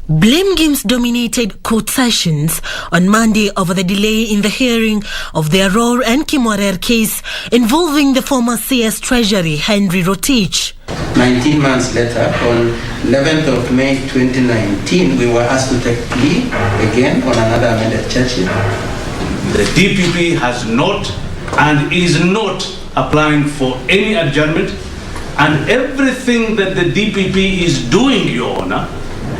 Blame games dominated court sessions on Monday over the delay in the hearing of the Aror and Kirinyaga case involving the former CS Treasury Henry Rotich. 19 months later, on 11th of May 2019, we were asked to take plea again on another amended charge. The DPP has not and is not applying for any adjournment, and everything that the DPP is doing, Your Honor,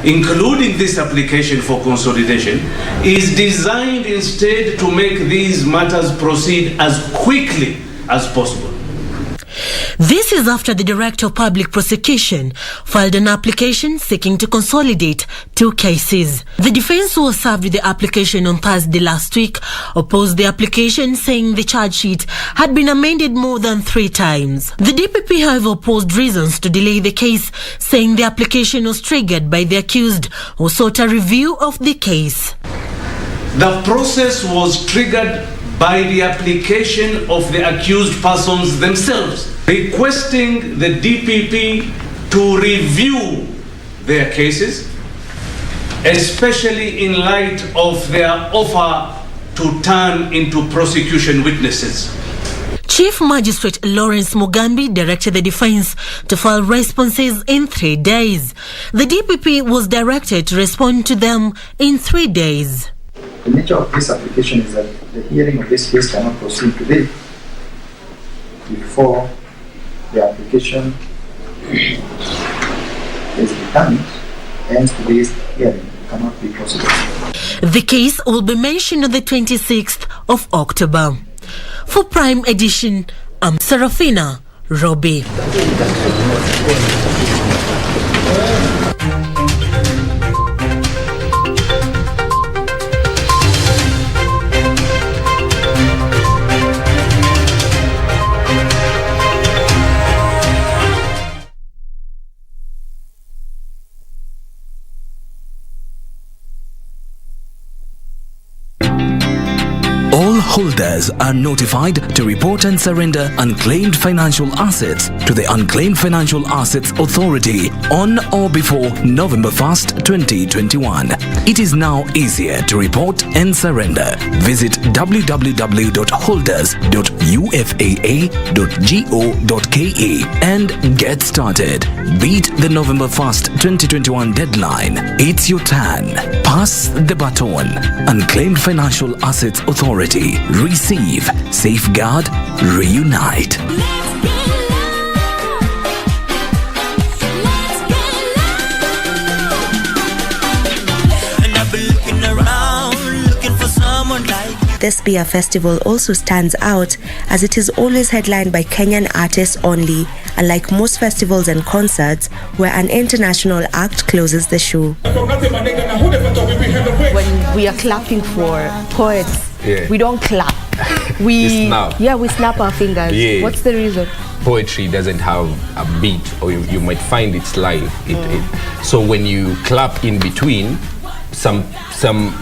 including this application for consolidation, is designed instead to make these matters proceed as quickly as possible. This is after the Director of Public Prosecution filed an application seeking to consolidate two cases. The defense, who was served with the application on Thursday last week, opposed the application, saying the charge sheet had been amended more than 3 times. The DPP, however, opposed reasons to delay the case, saying the application was triggered by the accused, who sought a review of the case. The process was triggered by the application of the accused persons themselves, requesting the DPP to review their cases, especially in light of their offer to turn into prosecution witnesses. Chief Magistrate Lawrence Mugambi directed the defense to file responses in 3 days. The DPP was directed to respond to them in 3 days. The nature of this application is that the hearing of this case cannot proceed today before the application is determined, hence today's hearing cannot be possible. The case will be mentioned on the 26th of October. For Prime Edition, I'm Sarafina Robi. Holders are notified to report and surrender unclaimed financial assets to the Unclaimed Financial Assets Authority on or before November 1st, 2021. It is now easier to report and surrender. Visit www.holders.ufaa.go.ke and get started. Beat the November 1st, 2021 deadline. It's your turn. Pass the baton. Unclaimed Financial Assets Authority. Receive, safeguard, reunite. This beer festival also stands out as it is always headlined by Kenyan artists only, unlike most festivals and concerts where an international act closes the show. When we are clapping for poets, we don't clap. We snap our fingers. Yeah. What's the reason? Poetry doesn't have a beat, or you might find it's live. So when you clap in between, some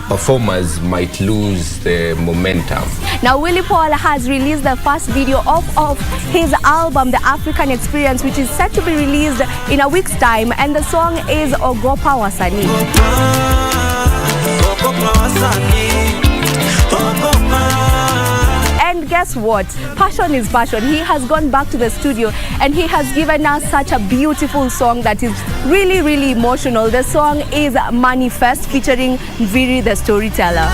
performers might lose the momentum. Now, Willie Paul has released the first video of his album, The African Experience, which is set to be released in a week's time, and the song is Ogopa Wasani. And guess what? Passion is passion. He has gone back to the studio and he has given us such a beautiful song that is really, really emotional. The song is Manifest, featuring Mviri the storyteller.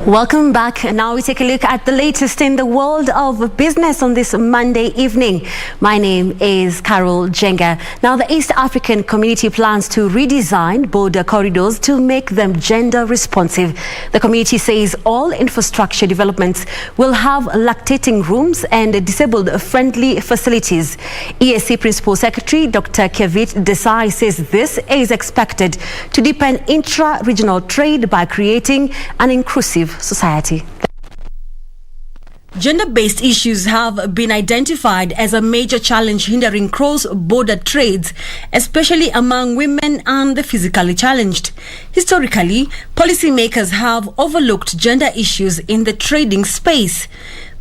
Welcome back. Now we take a look at the latest in the world of business on this Monday evening. My name is Carol Jenga. Now, the East African community plans to redesign border corridors to make them gender responsive. The community says all infrastructure developments will have lactating rooms and disabled friendly facilities. EAC Principal Secretary Dr. Kevit Desai says this is expected to deepen intra-regional trade by creating an inclusive society. Gender-based issues have been identified as a major challenge hindering cross-border trades, especially among women and the physically challenged. Historically, policymakers have overlooked gender issues in the trading space.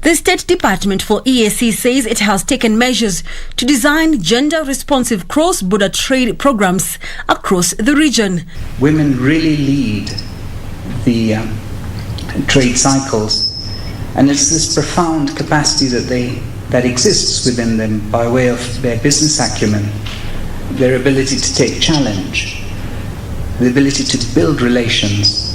The State Department for EAC says it has taken measures to design gender-responsive cross-border trade programs across the region. Women really lead the trade cycles, and it's this profound capacity that exists within them by way of their business acumen, their ability to take challenge, the ability to build relations.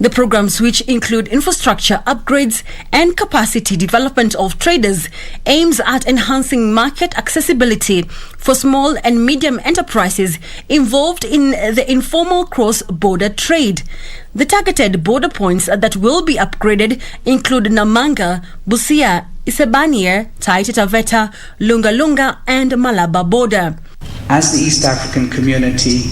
The programs, which include infrastructure upgrades and capacity development of traders, aims at enhancing market accessibility for small and medium enterprises involved in the informal cross-border trade. The targeted border points that will be upgraded include Namanga, Busia, Isebania, Taita Taveta, Lunga Lunga and Malaba border. As the East African community,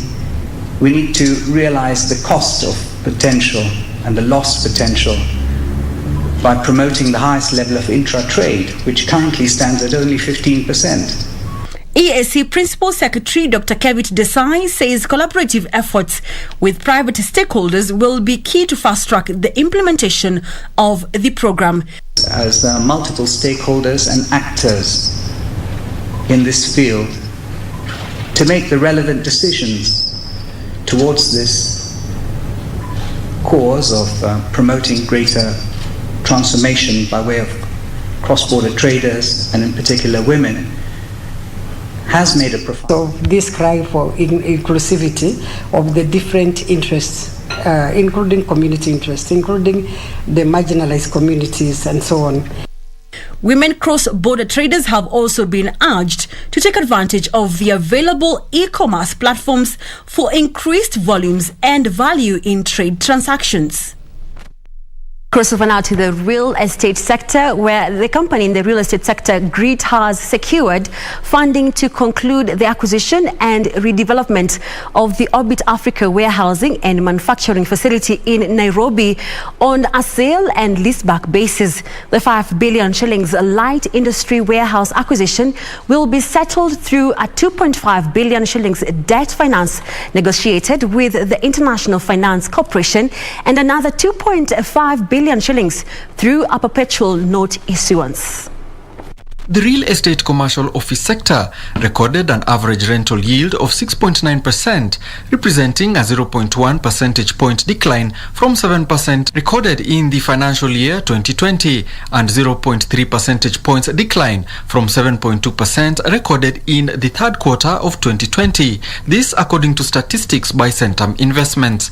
we need to realize the cost of potential and the lost potential by promoting the highest level of intra-trade, which currently stands at only 15%. EAC Principal Secretary Dr. Kevit Desai says collaborative efforts with private stakeholders will be key to fast-track the implementation of the program. As there are multiple stakeholders and actors in this field, to make the relevant decisions towards this cause of promoting greater transformation by way of cross-border traders and in particular women has made a profound... So this cry for inclusivity of the different interests, including community interests, including the marginalized communities and so on. Women cross-border traders have also been urged to take advantage of the available e-commerce platforms for increased volumes and value in trade transactions. Crossover now to the real estate sector, where the company in the real estate sector, Grid, has secured funding to conclude the acquisition and redevelopment of the Orbit Africa warehousing and manufacturing facility in Nairobi on a sale and leaseback basis. The 5 billion shillings light industry warehouse acquisition will be settled through a 2.5 billion shillings debt finance negotiated with the International Finance Corporation and another 2.5 billion shillings through a perpetual note issuance. The real estate commercial office sector recorded an average rental yield of 6.9%, representing a 0.1 percentage point decline from 7% recorded in the financial year 2020 and 0.3 percentage points decline from 7.2% recorded in the third quarter of 2020. This according to statistics by Centum Investments.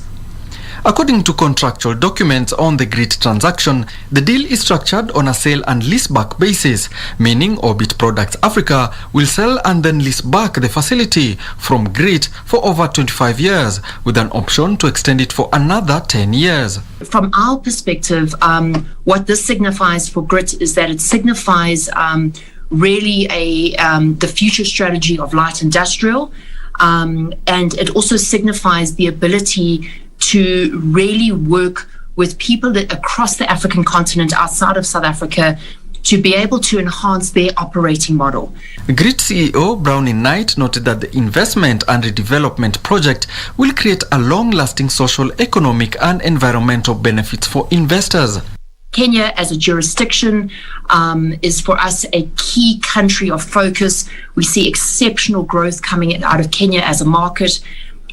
According to contractual documents on the GRIT transaction, the deal is structured on a sale and leaseback basis, meaning Orbit Products Africa will sell and then lease back the facility from GRIT for over 25 years, with an option to extend it for another 10 years. From our perspective, what this signifies for GRIT is that it signifies really the future strategy of light industrial, and it also signifies the ability to really work with people that across the African continent outside of South Africa to be able to enhance their operating model. GRIT CEO Brownie Knight noted that the investment and redevelopment project will create a long-lasting social, economic and environmental benefits for investors. Kenya as a jurisdiction is for us a key country of focus. We see exceptional growth coming out of Kenya as a market,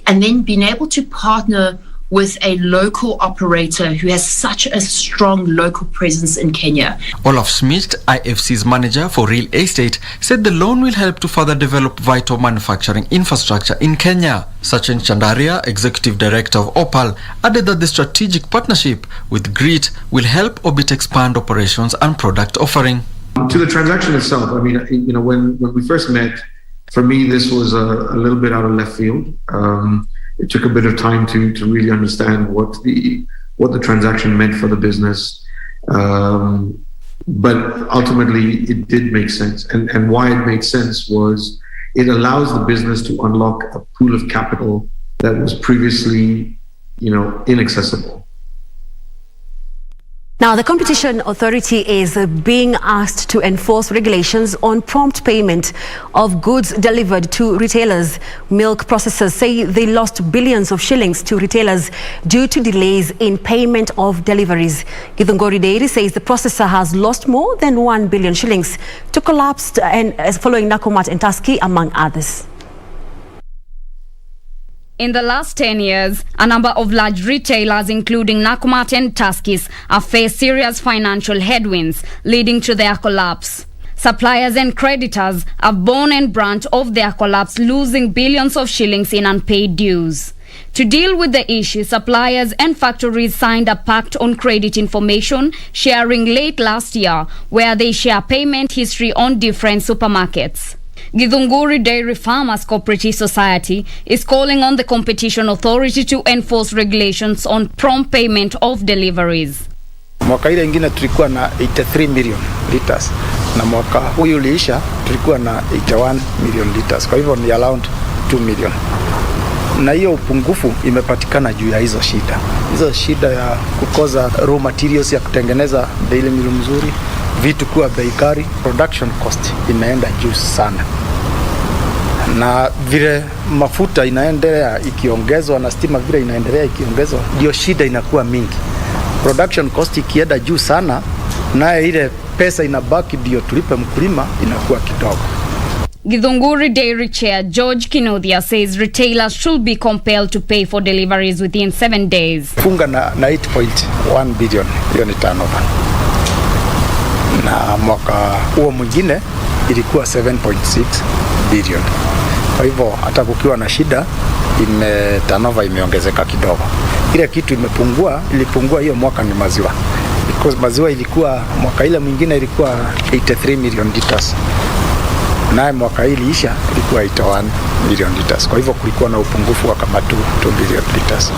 and then being able to partner with a local operator who has such a strong local presence in Kenya. Olaf Smith, IFC's manager for real estate, said the loan will help to further develop vital manufacturing infrastructure in Kenya. Sachin Chandaria, executive director of Opal, added that the strategic partnership with GRIT will help Orbit expand operations and product offering. To the transaction itself, I mean, when we first met, for me, this was a little bit out of left field. It took a bit of time to really understand what the transaction meant for the business, but ultimately it did make sense. And why it made sense was it allows the business to unlock a pool of capital that was previously, inaccessible. Now, the Competition Authority is being asked to enforce regulations on prompt payment of goods delivered to retailers. Milk processors say they lost billions of shillings to retailers due to delays in payment of deliveries. Githunguri Dairy says the processor has lost more than 1 billion shillings to collapse and following Nakumatt and Tusky, among others. In the last 10 years, a number of large retailers, including Nakumatt and Tuskys, have faced serious financial headwinds, leading to their collapse. Suppliers and creditors have borne the brunt of their collapse, losing billions of shillings in unpaid dues. To deal with the issue, suppliers and factories signed a pact on credit information sharing late last year, where they share payment history on different supermarkets. Githunguri Dairy Farmers Cooperative Society is calling on the Competition Authority to enforce regulations on prompt payment of deliveries. Mwaka ile ingine tulikuwa na 83 million liters na mwaka huyu uliisha tulikuwa na 81 million liters. Kwa hivyo ni around 2 million. Na hiyo upungufu imepatikana juu ya hizo shida. Hizo shida ya kukosa raw materials ya kutengeneza daily meal mzuri, vitu kuwa bei kali, production cost imeenda juu sana. Na vile mafuta inaendelea ikiongezwa na stima vile inaendelea ikiongezwa, ndio shida inakuwa mingi. Production cost ikienda juu sana, naye ile pesa inabaki ndio tulipe mkulima inakuwa kidogo. Githunguri Dairy Chair George Kinothia says retailers should be compelled to pay for deliveries within 7 days. Funga na 8.1 billion hiyo ni turnover. Na mwaka huo mwingine ilikuwa 7.6 billion. Kwa hivyo hata kukiwa na shida turnover imeongezeka kidogo. Ile kitu ilipungua hiyo mwaka ni maziwa. Because maziwa ilikuwa mwaka ile mwingine ilikuwa 83 million liters. Na mwaka hii iliisha ilikuwa 81 million liters. Kwa hivyo kulikuwa na upungufu wa kama 2 billion liters.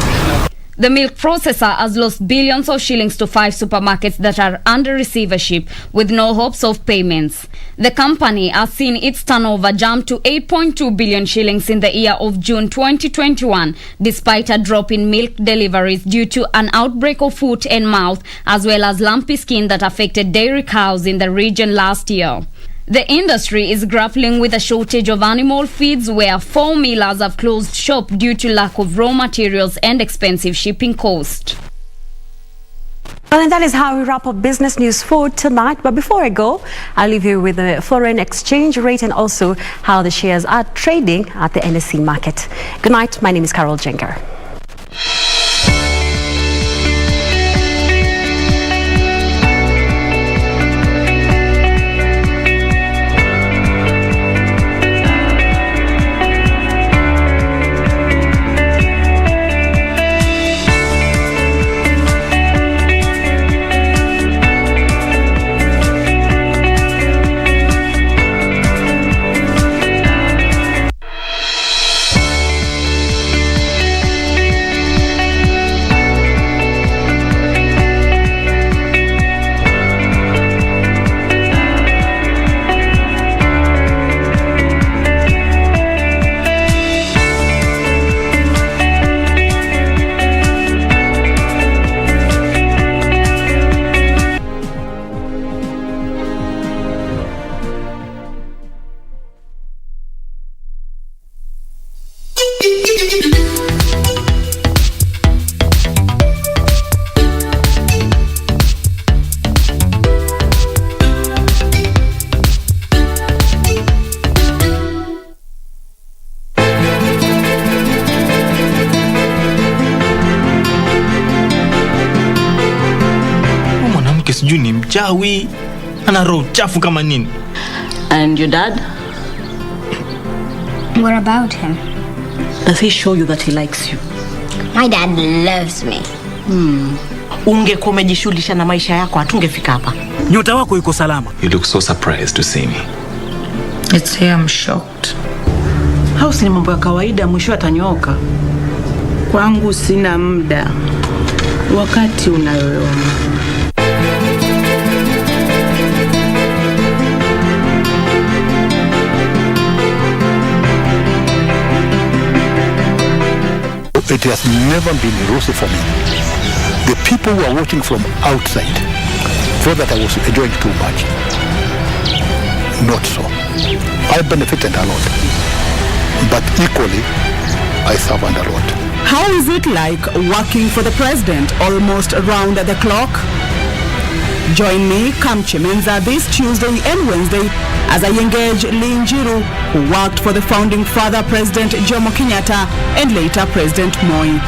The milk processor has lost billions of shillings to 5 supermarkets that are under receivership with no hopes of payments. The company has seen its turnover jump to 8.2 billion shillings in the year of June 2021, despite a drop in milk deliveries due to an outbreak of foot and mouth as well as lumpy skin that affected dairy cows in the region last year. The industry is grappling with a shortage of animal feeds where 4 millers have closed shop due to lack of raw materials and expensive shipping cost. Well, and that is how we wrap up business news for tonight. But before I go, I'll leave you with the foreign exchange rate and also how the shares are trading at the NSE market. Good night. My name is Carol Jenker. wake sijui ni mchawi, ana roho chafu kama nini. And your dad? What about him? Does he show you that he likes you? My dad loves me. Ungekuwa umejishughulisha na maisha yako hatungefika hapa. Nyota wako yuko salama. You look so surprised to see me. It's here, I'm shocked. Hao si mambo ya kawaida, mwisho atanyooka. Kwangu sina muda. Wakati unayoona. It has never been rosy for me. The people who are watching from outside thought that I was enjoying too much. Not so. I benefited a lot. But equally, I suffered a lot. How is it like working for the president almost around the clock? Join me, Kamche Menza, this Tuesday and Wednesday as I engage Lin Jiru, who worked for the founding father President Jomo Kenyatta and later President Moi.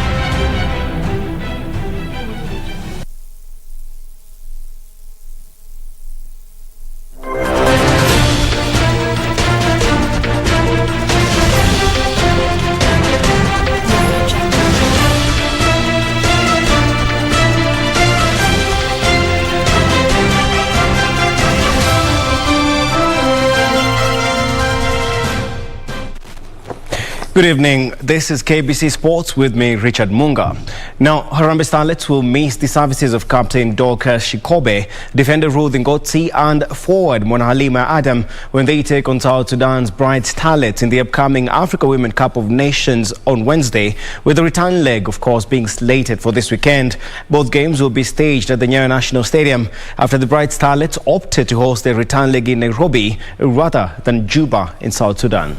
Good evening. This is KBC Sports with me, Richard Munga. Now, Harambee Starlets will miss the services of Captain Dorcas Shikobe, defender Ruth Ngotsi, and forward Mona Halima Adam when they take on South Sudan's Bright Starlets in the upcoming Africa Women Cup of Nations on Wednesday, with the return leg, of course, being slated for this weekend. Both games will be staged at the Nyayo National Stadium after the Bright Starlets opted to host their return leg in Nairobi rather than Juba in South Sudan.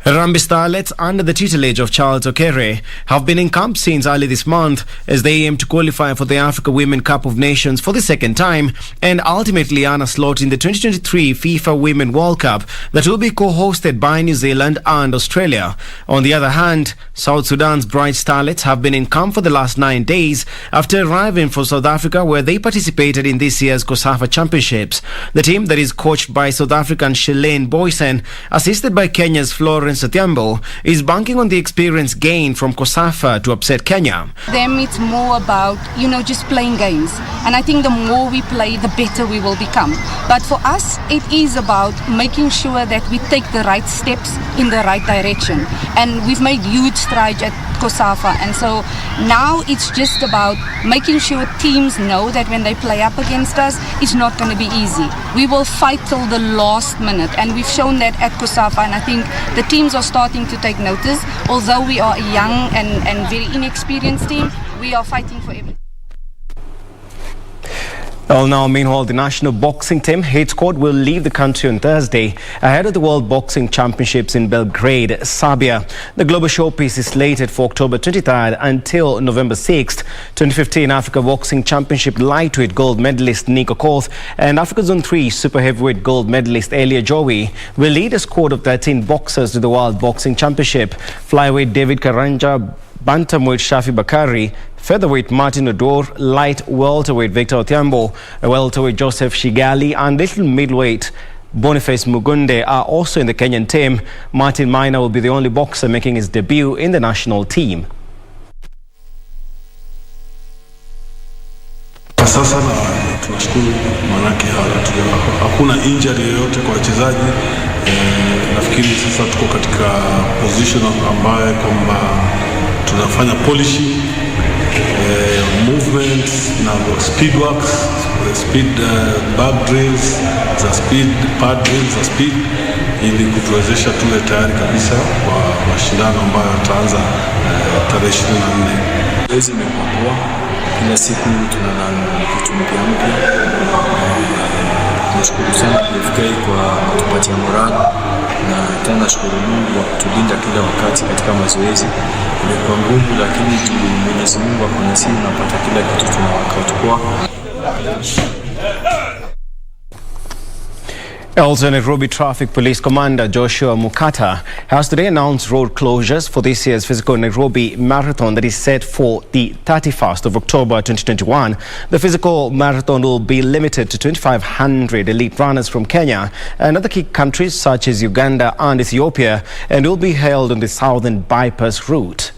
Harambee Starlets, under the tutelage of Charles Okere, have been in camp since early this month as they aim to qualify for the Africa Women Cup of Nations for the second time and ultimately earn a slot in the 2023 FIFA Women World Cup that will be co-hosted by New Zealand and Australia. On the other hand, South Sudan's Bright Starlets have been in camp for the last 9 days after arriving from South Africa, where they participated in this year's COSAFA Championships. The team, that is coached by South African Shalane Boysen, assisted by Kenya's Florence Atiambo, is banking on the experience gained from COSAFA to upset Kenya. Them, it's more about, just playing games. And I think the more we play, the better we will become. But for us, it is about making sure that we take the right steps in the right direction. And we've made huge strides at COSAFA. And so now it's just about making sure teams know that when they play up against us, it's not going to be easy. We will fight till the last minute. And we've shown that at COSAFA. And I think the teams are starting to take notice. Although we are a young and very inexperienced team, we are fighting for everything. Well, now, meanwhile, the national boxing team, hit squad, will leave the country on Thursday ahead of the World Boxing Championships in Belgrade, Serbia. The global showpiece is slated for October 23rd until November 6th. 2015 Africa Boxing Championship lightweight gold medalist Nico Koth and Africa Zone 3 super heavyweight gold medalist Elia Joey will lead a squad of 13 boxers to the World Boxing Championship. Flyweight David Karanja, bantamweight Shafi Bakari, featherweight Martin Odor, light welterweight Victor Otiambo, welterweight Joseph Shigali, and little middleweight Boniface Mugunde are also in the Kenyan team. Martin Maina will be the only boxer making his debut in the national team. Sasa tunashukuru, manake hakuna injury yoyote kwa wachezaji. Nafikiri sasa tuko katika position ambayo kwamba tunafanya polishing, movements na speed works, speed back drills, za speed pad drills za speed, ili kutuwezesha tuwe tayari kabisa kwa mashindano ambayo yataanza tarehe 24. Hizi imekuwa kila siku tunaona kitu mpya. Tunashukuru sana KFK kwa kutupatia morale, na tena nashukuru Mungu kwa kutulinda kila wakati katika mazoezi. Imekuwa ngumu, lakini Mwenyezi Mungu ako nasi, tunapata kila kitu tunachukua. Also, Nairobi Traffic Police Commander Joshua Mukata has today announced road closures for this year's physical Nairobi Marathon that is set for the 31st of October 2021. The physical marathon will be limited to 2,500 elite runners from Kenya and other key countries such as Uganda and Ethiopia, and will be held on the Southern Bypass route.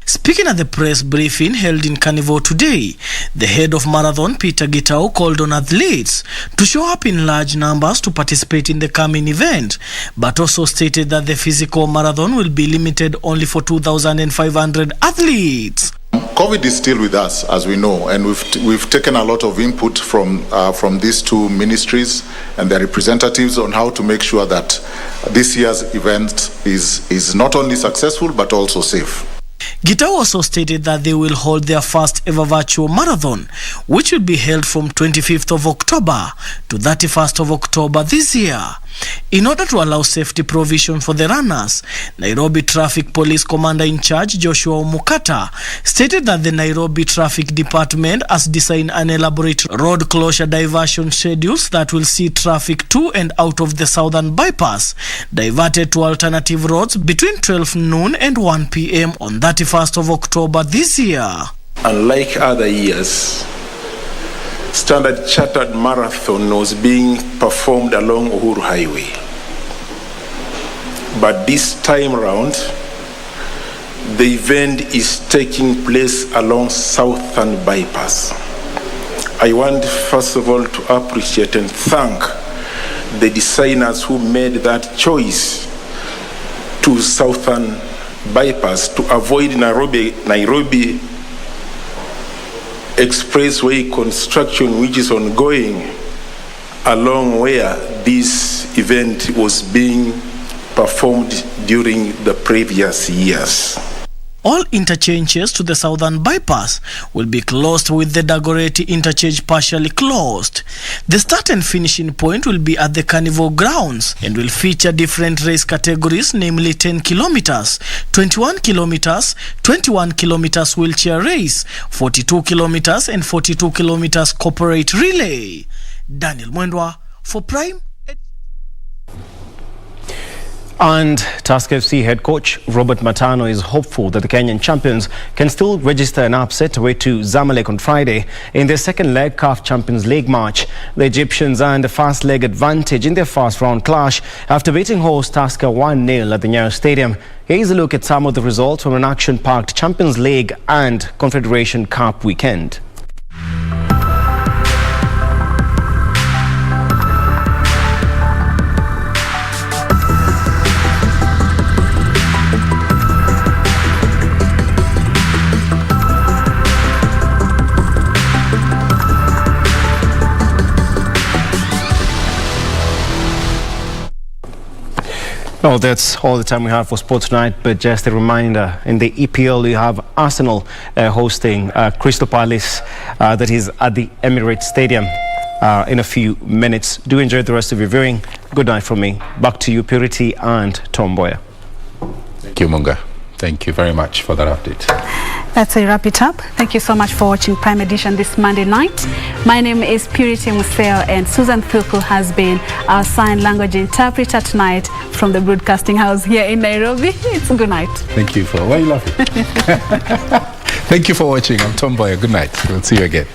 Speaking at the press briefing held in Carnival today, the head of Marathon, Peter Gitau, called on athletes to show up in large numbers to participate in the coming event, but also stated that the physical marathon will be limited only for 2,500 athletes. COVID is still with us, as we know, and we've taken a lot of input from these two ministries and their representatives on how to make sure that this year's event is not only successful but also safe. Gitau also stated that they will hold their first ever virtual marathon, which will be held from 25th of October to 31st of October this year. In order to allow safety provision for the runners, Nairobi Traffic Police Commander in charge Joshua Mukata stated that the Nairobi Traffic Department has designed an elaborate road closure diversion schedules that will see traffic to and out of the Southern Bypass diverted to alternative roads between 12 noon and 1 p.m. on 31st of October this year. Unlike other years, Standard Chartered Marathon was being performed along Uhuru Highway. But this time around, the event is taking place along Southern Bypass. I want first of all to appreciate and thank the designers who made that choice to Southern Bypass to avoid Nairobi Expressway construction, which is ongoing along where this event was being performed during the previous years. All interchanges to the Southern Bypass will be closed, with the Dagoretti interchange partially closed. The start and finishing point will be at the Carnival grounds and will feature different race categories, namely 10 kilometers, 21 kilometers, 21 kilometers wheelchair race, 42 kilometers and 42 kilometers corporate relay. Daniel Mwendwa for Prime. And Tusker FC head coach Robert Matano is hopeful that the Kenyan champions can still register an upset away to Zamalek on Friday in their second leg CAF Champions League match. The Egyptians earned a first leg advantage in their first round clash after beating host Tusker 1-0 at the Nyayo Stadium. Here's a look at some of the results from an action-packed Champions League and Confederation Cup weekend. Well, that's all the time we have for sports tonight, but just a reminder, in the EPL you have Arsenal hosting Crystal Palace, that is at the Emirates Stadium in a few minutes. Do enjoy the rest of your viewing. Good night from me. Back to you, Purity and Tom Mboya. Thank you, Munga. Thank you very much for that update. That's a wrap it up. Thank you so much for watching Prime Edition this Monday night. My name is Purity Museo, and Susan Thuku has been our sign language interpreter tonight from the broadcasting house here in Nairobi. It's a good night. Thank you for, why are you laughing? Thank you for watching. I'm Tom Mboya. Good night. We'll see you again.